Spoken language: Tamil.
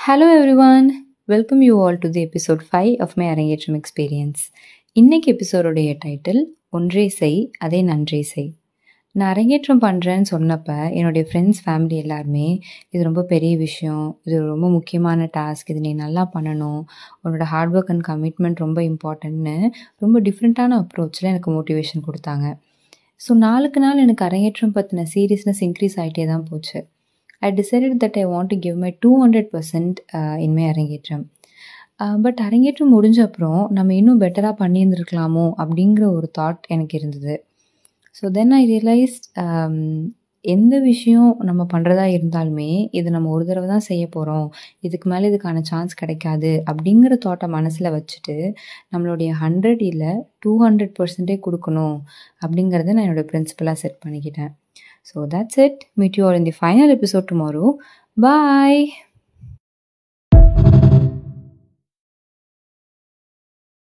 Hello everyone, welcome you all to the episode 5 of my அரங்கேற்றம் experience. இன்னைக்கு எபிசோடோடைய டைட்டில் ஒன்றே செய் அதை நன்றே செய். நான் அரங்கேற்றம் பண்ணுறேன்னு சொன்னப்ப என்னுடைய ஃப்ரெண்ட்ஸ் ஃபேமிலி எல்லாருமே இது ரொம்ப பெரிய விஷயம், இது ரொம்ப முக்கியமான டாஸ்க், இது நீ நல்லா பண்ணணும், உன்னோட ஹார்ட் ஒர்க் அண்ட் கமிட்மெண்ட் ரொம்ப இம்பார்ட்டன்ட்னு ரொம்ப டிஃப்ரெண்ட்டான அப்ரோச்சில் எனக்கு மோட்டிவேஷன் கொடுத்தாங்க. ஸோ நாளுக்கு நாள் எனக்கு அரங்கேற்றம் பற்றின சீரியஸ்னஸ் இன்க்ரீஸ் ஆகிட்டே தான் போச்சு. I decided that I want to give my 200% in my அரங்கேற்றம். பட் அரங்கேற்றம் முடிஞ்ச அப்புறம் நம்ம இன்னும் பெட்டராக பண்ணியிருந்துருக்கலாமோ அப்படிங்கிற ஒரு தாட் எனக்கு இருந்தது. ஸோ தென் ஐ ரியலைஸ்ட் எந்த விஷயம் நம்ம பண்ணுறதா இருந்தாலுமே இது நம்ம ஒரு தடவை தான் செய்ய போகிறோம், இதுக்கு மேலே இதுக்கான சான்ஸ் கிடைக்காது அப்படிங்கிற தாட்டை மனசில் வச்சுட்டு நம்மளுடைய 100 இல்லை 200% கொடுக்கணும் அப்படிங்கிறத நான் என்னோடய பிரின்சிபலாக செட் பண்ணிக்கிட்டேன். So that's it. Meet you all in the final episode tomorrow. Bye.